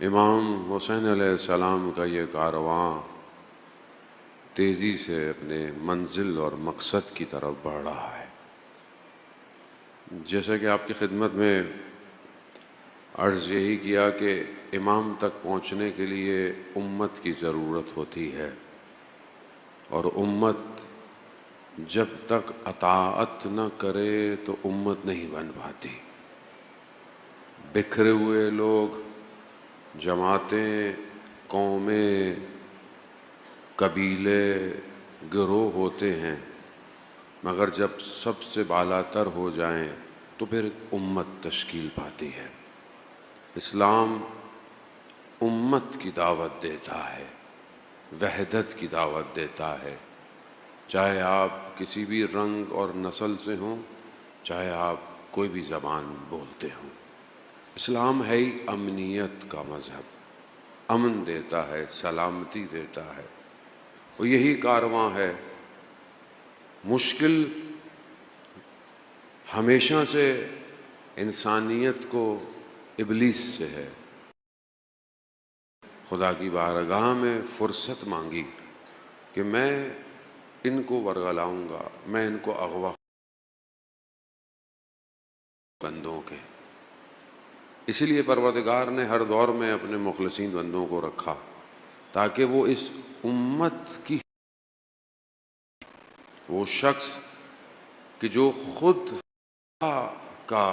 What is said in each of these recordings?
امام حسین علیہ السلام کا یہ کارواں تیزی سے اپنے منزل اور مقصد کی طرف بڑھ رہا ہے۔ جیسا کہ آپ کی خدمت میں عرض یہی کیا کہ امام تک پہنچنے کے لیے امت کی ضرورت ہوتی ہے، اور امت جب تک اطاعت نہ کرے تو امت نہیں بن پاتی۔ بکھرے ہوئے لوگ، جماعتیں، قومیں، قبیلے، گروہ ہوتے ہیں، مگر جب سب سے بالا تر ہو جائیں تو پھر امت تشکیل پاتی ہے۔ اسلام امت کی دعوت دیتا ہے، وحدت کی دعوت دیتا ہے، چاہے آپ کسی بھی رنگ اور نسل سے ہوں، چاہے آپ کوئی بھی زبان بولتے ہوں۔ اسلام ہے ہی امنیت کا مذہب، امن دیتا ہے، سلامتی دیتا ہے، اور یہی کارواں ہے۔ مشکل ہمیشہ سے انسانیت کو ابلیس سے ہے۔ خدا کی بارگاہ میں فرصت مانگی کہ میں ان کو ورگلاؤں گا، میں ان کو اغوا بندوں کے۔ اسی لیے پروردگار نے ہر دور میں اپنے مخلصین بندوں کو رکھا تاکہ وہ اس امت کی، وہ شخص کہ جو خود کا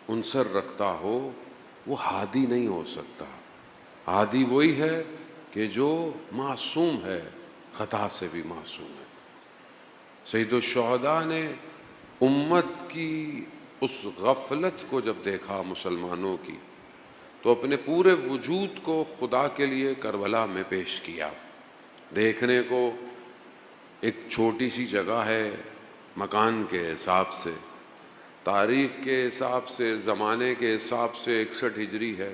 عنصر رکھتا ہو وہ ہادی نہیں ہو سکتا۔ ہادی وہی ہے کہ جو معصوم ہے، خطا سے بھی معصوم ہے۔ سید الشہداء نے امت کی اس غفلت کو جب دیکھا مسلمانوں کی، تو اپنے پورے وجود کو خدا کے لیے کربلا میں پیش کیا۔ دیکھنے کو ایک چھوٹی سی جگہ ہے، مکان کے حساب سے، تاریخ کے حساب سے، زمانے کے حساب سے 61 ہجری ہے،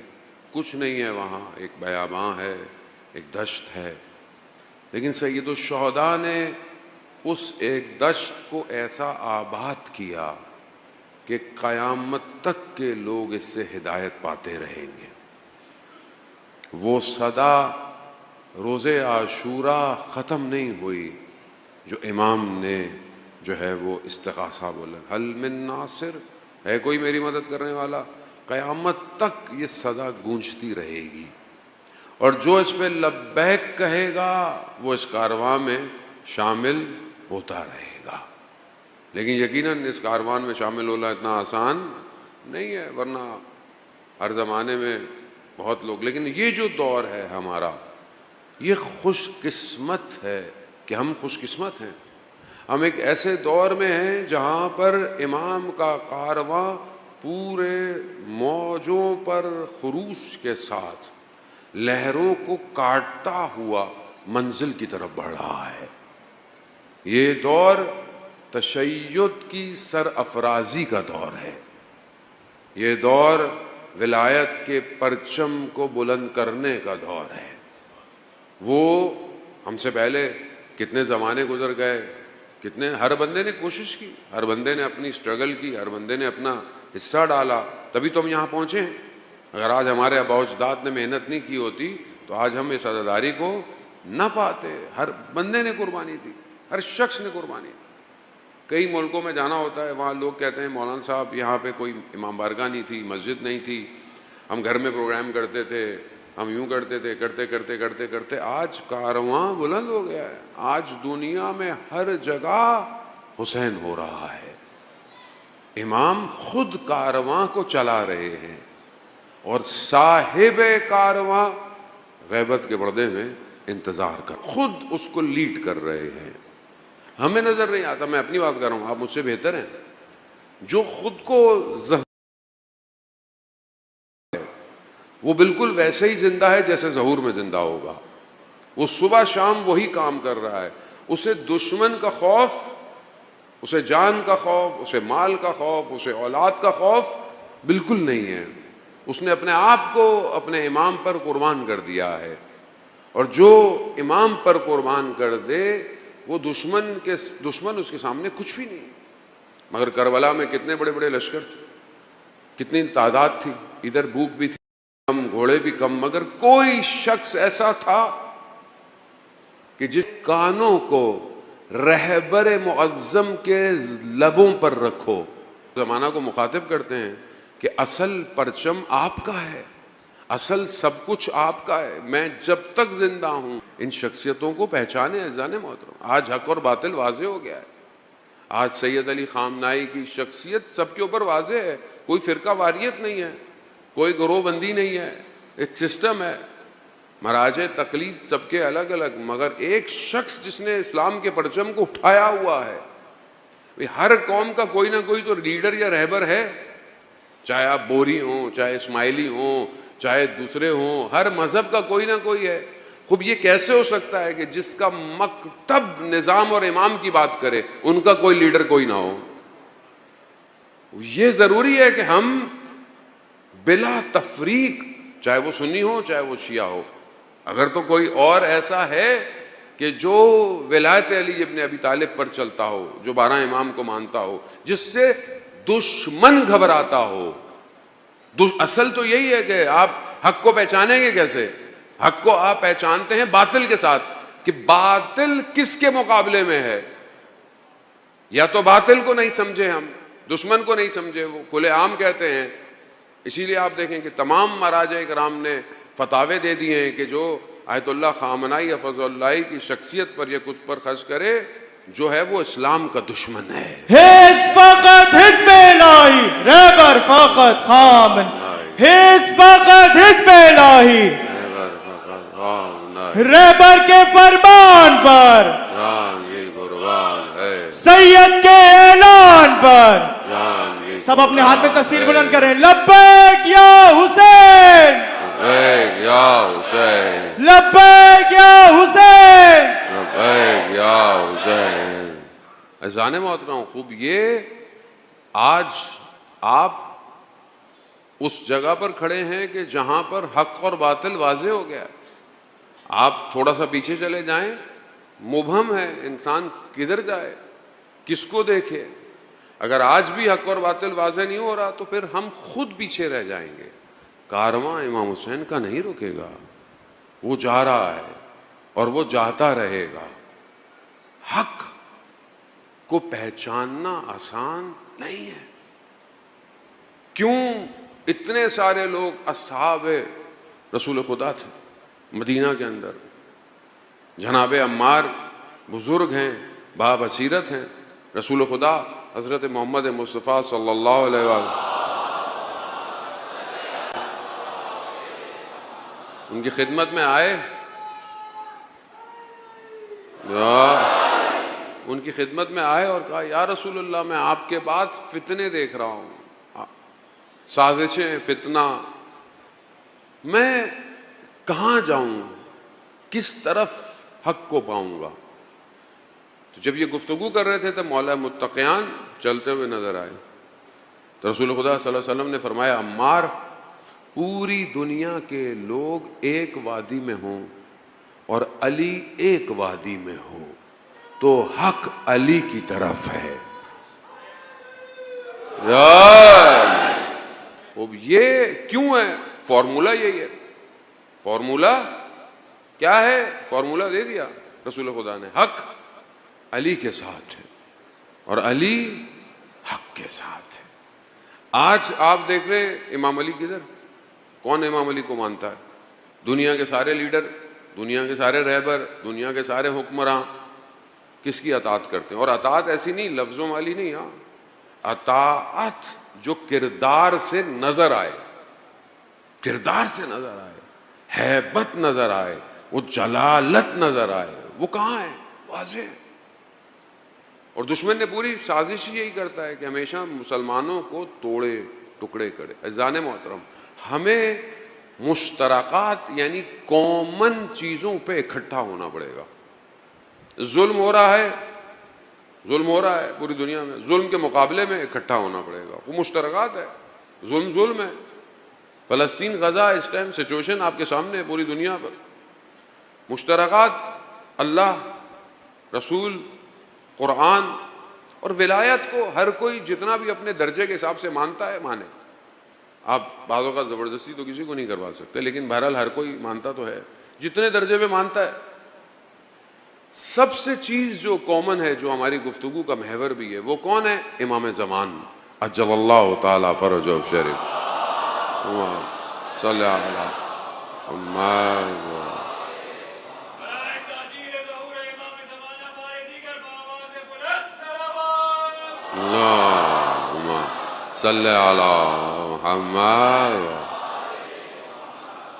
کچھ نہیں ہے وہاں، ایک بیاباں ہے، ایک دشت ہے، لیکن سید الشہداء نے اس ایک دشت کو ایسا آباد کیا کہ قیامت تک کے لوگ اس سے ہدایت پاتے رہیں گے۔ وہ صدا روز عاشوراء ختم نہیں ہوئی جو امام نے جو ہے وہ استغاثہ بولا، حل من ناصر، ہے کوئی میری مدد کرنے والا؟ قیامت تک یہ صدا گونجتی رہے گی، اور جو اس پہ لبیک کہے گا وہ اس کارواں میں شامل ہوتا رہے گا۔ لیکن یقیناً اس کاروان میں شامل ہونا اتنا آسان نہیں ہے، ورنہ ہر زمانے میں بہت لوگ، لیکن یہ جو دور ہے ہمارا، یہ خوش قسمت ہے کہ ہم خوش قسمت ہیں۔ ہم ایک ایسے دور میں ہیں جہاں پر امام کا کارواں پورے موجوں پر خروش کے ساتھ لہروں کو کاٹتا ہوا منزل کی طرف بڑھ رہا ہے۔ یہ دور تشیع کی سر افرازی کا دور ہے، یہ دور ولایت کے پرچم کو بلند کرنے کا دور ہے۔ وہ ہم سے پہلے کتنے زمانے گزر گئے، کتنے، ہر بندے نے کوشش کی، ہر بندے نے اپنی سٹرگل کی، ہر بندے نے اپنا حصہ ڈالا، تبھی تو ہم یہاں پہنچے ہیں۔ اگر آج ہمارے آباء و اجداد نے محنت نہیں کی ہوتی تو آج ہم اس عزاداری کو نہ پاتے۔ ہر بندے نے قربانی دی، ہر شخص نے قربانی دی۔ کئی ملکوں میں جانا ہوتا ہے، وہاں لوگ کہتے ہیں مولانا صاحب یہاں پہ کوئی امام بارگاہ نہیں تھی، مسجد نہیں تھی، ہم گھر میں پروگرام کرتے تھے، ہم یوں کرتے تھے، کرتے کرتے کرتے کرتے آج کارواں بلند ہو گیا ہے۔ آج دنیا میں ہر جگہ حسین ہو رہا ہے، امام خود کارواں کو چلا رہے ہیں، اور صاحب کارواں غیبت کے پردے میں انتظار کر، خود اس کو لیڈ کر رہے ہیں۔ ہمیں نظر نہیں آتا، میں اپنی بات کر رہا ہوں، آپ مجھ سے بہتر ہیں۔ جو خود کو وہ بالکل ویسے ہی زندہ ہے جیسے ظہور میں زندہ ہوگا، وہ صبح شام وہی کام کر رہا ہے، اسے دشمن کا خوف، اسے جان کا خوف، اسے مال کا خوف، اسے اولاد کا خوف بالکل نہیں ہے۔ اس نے اپنے آپ کو اپنے امام پر قربان کر دیا ہے، اور جو امام پر قربان کر دے وہ دشمن اس کے سامنے کچھ بھی نہیں۔ مگر کربلا میں کتنے بڑے بڑے لشکر تھے، کتنی تعداد تھی، ادھر بھوک بھی تھی، ہم گھوڑے تھوڑے بھی کم، مگر کوئی شخص ایسا تھا کہ جس کانوں کو رہبر معظم کے لبوں پر رکھو. زمانہ کو مخاطب کرتے ہیں کہ اصل پرچم آپ کا ہے، اصل سب کچھ آپ کا ہے. میں جب تک زندہ ہوں ان شخصیتوں کو پہچانے عزیزان محترم. آج حق اور باطل واضح ہو گیا ہے. آج سید علی خامنائی کی شخصیت سب کے اوپر واضح ہے. کوئی فرقہ واریت نہیں ہے، کوئی گروہ بندی نہیں ہے، ایک سسٹم ہے. مراجع تقلید سب کے الگ الگ، مگر ایک شخص جس نے اسلام کے پرچم کو اٹھایا ہوا ہے. ہر قوم کا کوئی نہ کوئی تو لیڈر یا رہبر ہے، چاہے آپ بوری ہوں، چاہے اسماعیلی ہوں، چاہے دوسرے ہوں، ہر مذہب کا کوئی نہ کوئی ہے. خوب یہ کیسے ہو سکتا ہے کہ جس کا مکتب نظام اور امام کی بات کرے ان کا کوئی لیڈر کوئی نہ ہو؟ یہ ضروری ہے کہ ہم بلا تفریق، چاہے وہ سنی ہو چاہے وہ شیعہ ہو، اگر تو کوئی اور ایسا ہے کہ جو ولایت علی ابن ابی طالب پر چلتا ہو، جو 12 امام کو مانتا ہو، جس سے دشمن گھبراتا ہو. اصل تو یہی ہے کہ آپ حق کو پہچانیں گے کیسے؟ حق کو آپ پہچانتے ہیں باطل کے ساتھ، کہ باطل کس کے مقابلے میں ہے. یا تو باطل کو نہیں سمجھے، ہم دشمن کو نہیں سمجھے، وہ کھلے عام کہتے ہیں. اسی لیے آپ دیکھیں کہ تمام مراجع کرام نے فتاوے دے دیے ہیں کہ جو آیت اللہ خامنائی حفظ اللہ کی شخصیت پر یا کچھ پر خرچ کرے جو ہے وہ اسلام کا دشمن ہے. حزب فقط حزب الہی، رہبر فقط خامن. حزب فقط حزب الہی، رہبر کے فرمان پر، سید کے اعلان پر. سب اپنے ہاتھ میں تصویر بلند کریں. لبیک یا حسین، لبیک یا حسین، لبیک یا حسین، لبیک یا حسین. عزیزان محترم، خوب یہ آج آپ اس جگہ پر کھڑے ہیں کہ جہاں پر حق اور باطل واضح ہو گیا. آپ تھوڑا سا پیچھے چلے جائیں، مبہم ہے انسان، کدھر جائے، کس کو دیکھے. اگر آج بھی حق اور باطل واضح نہیں ہو رہا تو پھر ہم خود پیچھے رہ جائیں گے. کارواں امام حسین کا نہیں رکے گا، وہ جا رہا ہے اور وہ جاتا رہے گا. حق کو پہچاننا آسان نہیں ہے. کیوں اتنے سارے لوگ اصحاب رسول خدا تھے مدینہ کے اندر. جناب عمار بزرگ ہیں، بابصیرت ہیں. رسول خدا حضرت محمد مصطفیٰ صلی اللہ علیہ وآلہ ان کی خدمت میں آئے، ان کی خدمت میں آئے اور کہا یا رسول اللہ میں آپ کے بعد فتنے دیکھ رہا ہوں، سازشیں، فتنہ، میں کہاں جاؤں، کس طرف حق کو پاؤں گا. تو جب یہ گفتگو کر رہے تھے تو مولا متقیان چلتے ہوئے نظر آئے. تو رسول خدا صلی اللہ علیہ وسلم نے فرمایا عمار، پوری دنیا کے لوگ ایک وادی میں ہوں اور علی ایک وادی میں ہو تو حق علی کی طرف ہے. اب یہ کیوں ہے؟ فارمولہ یہی ہے. فارمولہ کیا ہے؟ فارمولہ دے دیا رسول خدا نے. حق علی کے ساتھ ہے اور علی حق کے ساتھ ہے. آج آپ دیکھ رہے امام علی کدھر؟ کون امام علی کو مانتا ہے؟ دنیا کے سارے لیڈر، دنیا کے سارے رہبر، دنیا کے سارے حکمراں کس کی اطاعت کرتے ہیں؟ اور اطاعت ایسی نہیں لفظوں والی نہیں، ہاں اطاعت جو کردار سے نظر آئے، کردار سے نظر آئے، ہیبت نظر آئے، وہ جلالت نظر آئے. وہ کہاں ہے؟ واضح. اور دشمن نے پوری سازش یہی کرتا ہے کہ ہمیشہ مسلمانوں کو توڑے، ٹکڑے کرے. عزیزان محترم، ہمیں مشترکات یعنی کامن چیزوں پہ اکٹھا ہونا پڑے گا. ظلم ہو رہا ہے، ظلم ہو رہا ہے پوری دنیا میں، ظلم کے مقابلے میں اکٹھا ہونا پڑے گا. وہ مشترکات ہے. ظلم ہے. فلسطین، غزہ، اس ٹائم سچویشن آپ کے سامنے ہے پوری دنیا پر. مشترکات اللہ، رسول، قرآن اور ولایت کو ہر کوئی جتنا بھی اپنے درجے کے حساب سے مانتا ہے مانے. آپ بعض اوقات زبردستی تو کسی کو نہیں کروا سکتے، لیکن بہرحال ہر کوئی مانتا تو ہے جتنے درجے پہ مانتا ہے۔ سب سے چیز جو کامن ہے، جو ہماری گفتگو کا محور بھی ہے، وہ کون ہے؟ امام زمان عجل اللہ تعالی فرجہ الشریف، صلی اللہ علیہ اللہم صلی علی محمد۔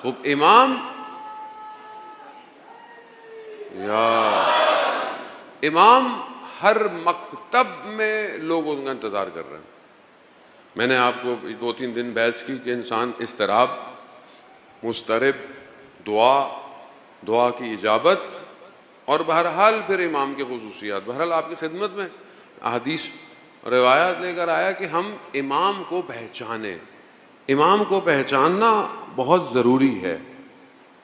خوب امام ہر مکتب میں لوگ ان کا انتظار کر رہے ہیں۔ میں نے آپ کو 2-3 دن بحث کی کہ انسان اضطراب، مضطرب، دعا کی اجابت، اور بہرحال پھر امام کی خصوصیات۔ بہرحال آپ کی خدمت میں احادیث روایات لے کر آیا کہ ہم امام کو پہچانیں۔ امام کو پہچاننا بہت ضروری ہے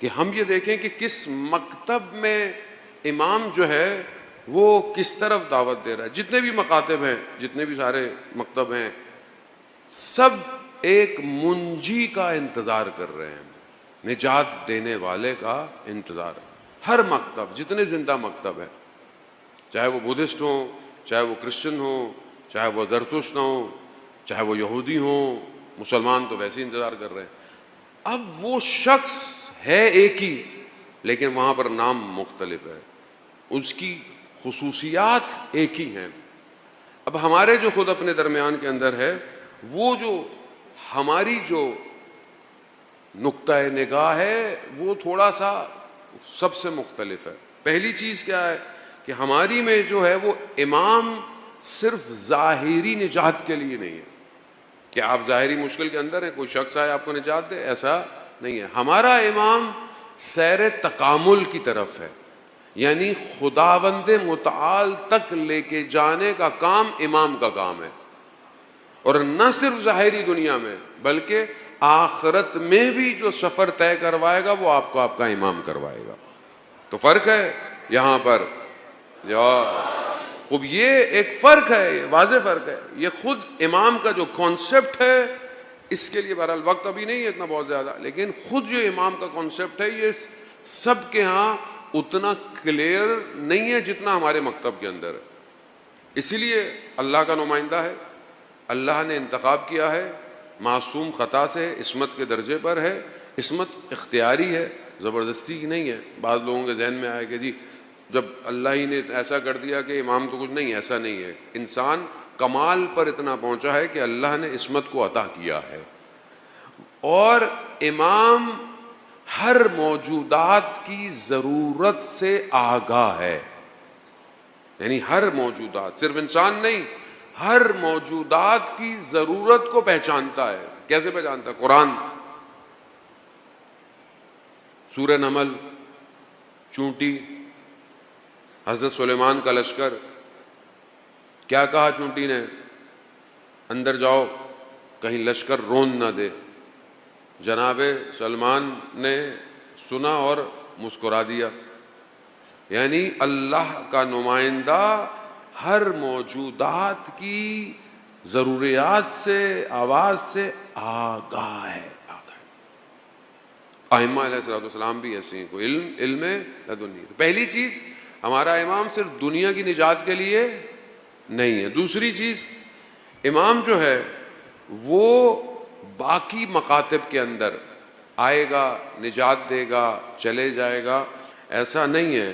کہ ہم یہ دیکھیں کہ کس مکتب میں امام جو ہے وہ کس طرف دعوت دے رہا ہے۔ جتنے بھی مکاتب ہیں، جتنے بھی سارے مکتب ہیں، سب ایک منجی کا انتظار کر رہے ہیں، نجات دینے والے کا انتظار ہے۔ ہر مکتب، جتنے زندہ مکتب ہیں، چاہے وہ بدھسٹ ہوں، چاہے وہ کرسچن ہوں، چاہے وہ زرتشت ہوں، چاہے وہ یہودی ہوں، مسلمان تو ویسے ہی انتظار کر رہے ہیں۔ اب وہ شخص ہے ایک ہی، لیکن وہاں پر نام مختلف ہے، اس کی خصوصیات ایک ہی ہیں۔ اب ہمارے جو خود اپنے درمیان کے اندر ہے، وہ جو ہماری جو نقطہ نگاہ ہے وہ تھوڑا سا سب سے مختلف ہے۔ پہلی چیز کیا ہے کہ ہماری میں جو ہے وہ امام صرف ظاہری نجات کے لیے نہیں ہے کہ آپ ظاہری مشکل کے اندر ہیں، کوئی شخص آئے آپ کو نجات دے، ایسا نہیں ہے۔ ہمارا امام سیر تکامل کی طرف ہے، یعنی خداوند متعال تک لے کے جانے کا کام امام کا کام ہے، اور نہ صرف ظاہری دنیا میں بلکہ آخرت میں بھی جو سفر طے کروائے گا وہ آپ کو آپ کا امام کروائے گا۔ تو فرق ہے یہاں پر، اب یہ ایک فرق ہے، یہ واضح فرق ہے۔ یہ خود امام کا جو کانسیپٹ ہے، اس کے لیے بہرحال وقت ابھی نہیں ہے اتنا بہت زیادہ، لیکن خود جو امام کا کانسیپٹ ہے یہ سب کے ہاں اتنا کلیئر نہیں ہے جتنا ہمارے مکتب کے اندر ہے۔ اسی لیے اللہ کا نمائندہ ہے، اللہ نے انتخاب کیا ہے، معصوم خطا سے عصمت کے درجے پر ہے، عصمت اختیاری ہے، زبردستی کی نہیں ہے۔ بعض لوگوں کے ذہن میں آئے کہ جی جب اللہ ہی نے ایسا کر دیا کہ امام تو کچھ نہیں، ایسا نہیں ہے۔ انسان کمال پر اتنا پہنچا ہے کہ اللہ نے عصمت کو عطا کیا ہے، اور امام ہر موجودات کی ضرورت سے آگاہ ہے، یعنی ہر موجودات، صرف انسان نہیں، ہر موجودات کی ضرورت کو پہچانتا ہے۔ کیسے پہچانتا ہے؟ قرآن، سورہ نمل، چونٹی، حضرت سلیمان کا لشکر، کیا کہا چونٹی نے؟ اندر جاؤ کہیں لشکر رون نہ دے۔ جناب سلمان نے سنا اور مسکرا دیا، یعنی اللہ کا نمائندہ ہر موجودات کی ضروریات سے، آواز سے آگاہ ہے۔ ائمہ علیہ السلام بھی ایسے ہیں، کوئی علم لدنی۔ پہلی چیز، ہمارا امام صرف دنیا کی نجات کے لیے نہیں ہے۔ دوسری چیز، امام جو ہے وہ باقی مکاتب کے اندر آئے گا، نجات دے گا، چلے جائے گا، ایسا نہیں ہے،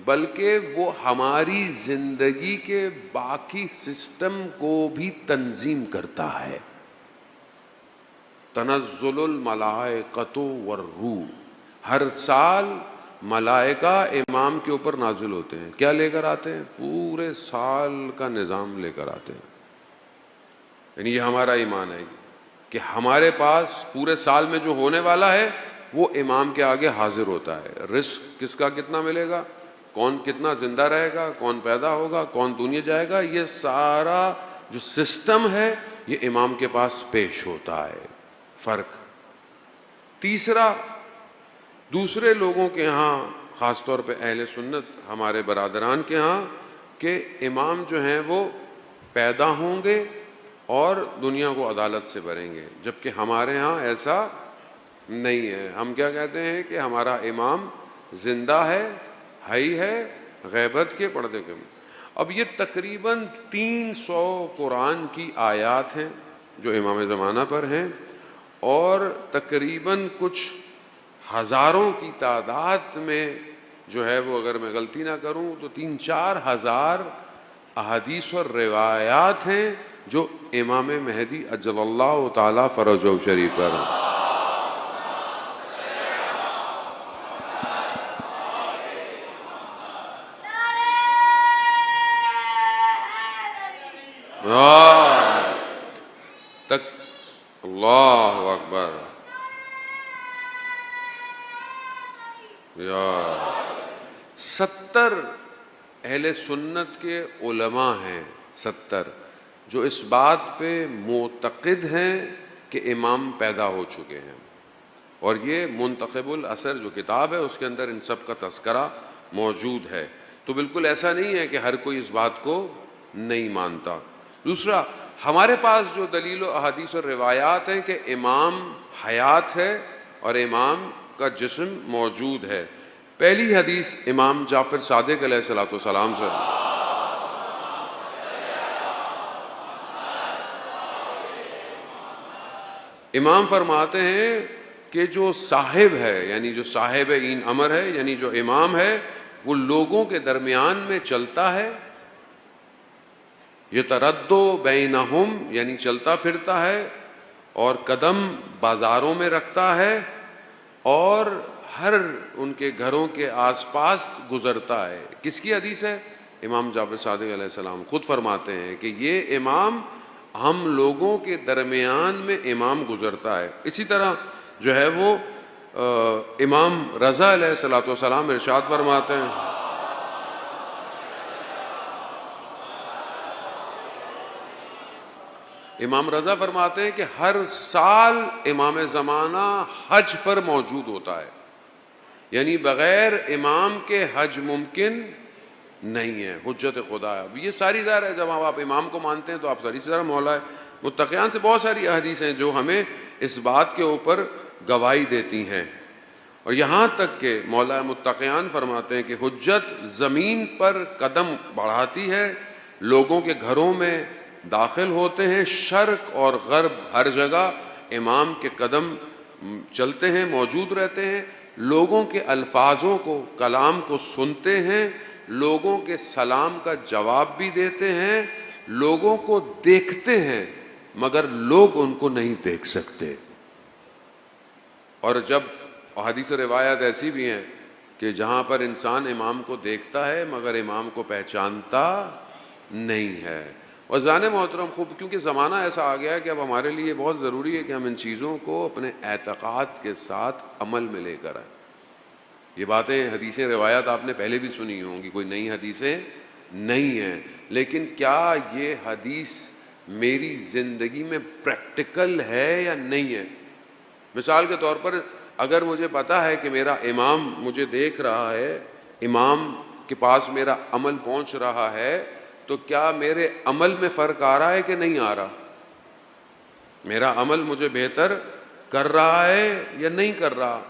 بلکہ وہ ہماری زندگی کے باقی سسٹم کو بھی تنظیم کرتا ہے۔ تنزل الملائکۃ والروح، ہر سال ملائکہ امام کے اوپر نازل ہوتے ہیں۔ کیا لے کر آتے ہیں؟ پورے سال کا نظام لے کر آتے ہیں۔ یعنی یہ ہمارا ایمان ہے کہ ہمارے پاس پورے سال میں جو ہونے والا ہے وہ امام کے آگے حاضر ہوتا ہے۔ رزق کس کا کتنا ملے گا، کون کتنا زندہ رہے گا، کون پیدا ہوگا، کون دنیا جائے گا، یہ سارا جو سسٹم ہے یہ امام کے پاس پیش ہوتا ہے۔ فرق۔ تیسرا، دوسرے لوگوں کے ہاں، خاص طور پہ اہل سنت ہمارے برادران کے ہاں، کہ امام جو ہیں وہ پیدا ہوں گے اور دنیا کو عدالت سے بھریں گے، جبکہ ہمارے ہاں ایسا نہیں ہے۔ ہم کیا کہتے ہیں کہ ہمارا امام زندہ ہے، حی ہے، غیبت کے پردے کے۔ اب یہ تقریباً 300 قرآن کی آیات ہیں جو امام زمانہ پر ہیں، اور تقریباً کچھ ہزاروں کی تعداد میں جو ہے وہ، اگر میں غلطی نہ کروں تو 3-4 ہزار احادیث اور روایات ہیں جو امام مہدی اجل اللہ تعالیٰ فرجہ شریف پر ہیں۔ تک اللہ اکبر یا 70 اہل سنت کے علماء ہیں، 70 جو اس بات پہ معتقد ہیں کہ امام پیدا ہو چکے ہیں، اور یہ منتخب الاثر جو کتاب ہے اس کے اندر ان سب کا تذکرہ موجود ہے۔ تو بالکل ایسا نہیں ہے کہ ہر کوئی اس بات کو نہیں مانتا۔ دوسرا، ہمارے پاس جو دلیل و احادیث اور روایات ہیں کہ امام حیات ہے اور امام کا جسم موجود ہے۔ پہلی حدیث امام جعفر صادق علیہ الصلوۃ والسلام سے، امام فرماتے ہیں کہ جو صاحب ہے، یعنی جو صاحب این امر ہے، یعنی جو امام ہے، وہ لوگوں کے درمیان میں چلتا ہے، یتردد بینہم، یعنی چلتا پھرتا ہے، اور قدم بازاروں میں رکھتا ہے، اور ہر ان کے گھروں کے آس پاس گزرتا ہے۔ کس کی حدیث ہے؟ امام جعفر صادق علیہ السلام خود فرماتے ہیں کہ یہ امام ہم لوگوں کے درمیان میں امام گزرتا ہے۔ اسی طرح جو ہے وہ امام رضا علیہ الصلوۃ والسلام ارشاد فرماتے ہیں، امام رضا فرماتے ہیں کہ ہر سال امام زمانہ حج پر موجود ہوتا ہے، یعنی بغیر امام کے حج ممکن نہیں ہے، حجت خدا ہے۔ اب یہ ساری ظاہر ہے، جب آپ امام کو مانتے ہیں تو آپ ساری طرح مولا متقیان سے بہت ساری احادیث ہیں جو ہمیں اس بات کے اوپر گواہی دیتی ہیں، اور یہاں تک کہ مولا متقیان فرماتے ہیں کہ حجت زمین پر قدم بڑھاتی ہے، لوگوں کے گھروں میں داخل ہوتے ہیں، شرق اور غرب ہر جگہ امام کے قدم چلتے ہیں، موجود رہتے ہیں، لوگوں کے الفاظوں کو، کلام کو سنتے ہیں، لوگوں کے سلام کا جواب بھی دیتے ہیں، لوگوں کو دیکھتے ہیں مگر لوگ ان کو نہیں دیکھ سکتے۔ اور جب حدیث و روایات ایسی بھی ہیں کہ جہاں پر انسان امام کو دیکھتا ہے مگر امام کو پہچانتا نہیں ہے۔ اور زان محترم، خوب کیونکہ زمانہ ایسا آ گیا ہے کہ اب ہمارے لیے بہت ضروری ہے کہ ہم ان چیزوں کو اپنے اعتقاد کے ساتھ عمل میں لے کر آئیں۔ یہ باتیں، حدیثیں، روایات آپ نے پہلے بھی سنی ہوں گی، کوئی نئی حدیثیں نہیں ہیں، لیکن کیا یہ حدیث میری زندگی میں پریکٹیکل ہے یا نہیں ہے؟ مثال کے طور پر اگر مجھے پتا ہے کہ میرا امام مجھے دیکھ رہا ہے، امام کے پاس میرا عمل پہنچ رہا ہے، تو کیا میرے عمل میں فرق آ رہا ہے کہ نہیں آ رہا؟ میرا عمل مجھے بہتر کر رہا ہے یا نہیں کر رہا؟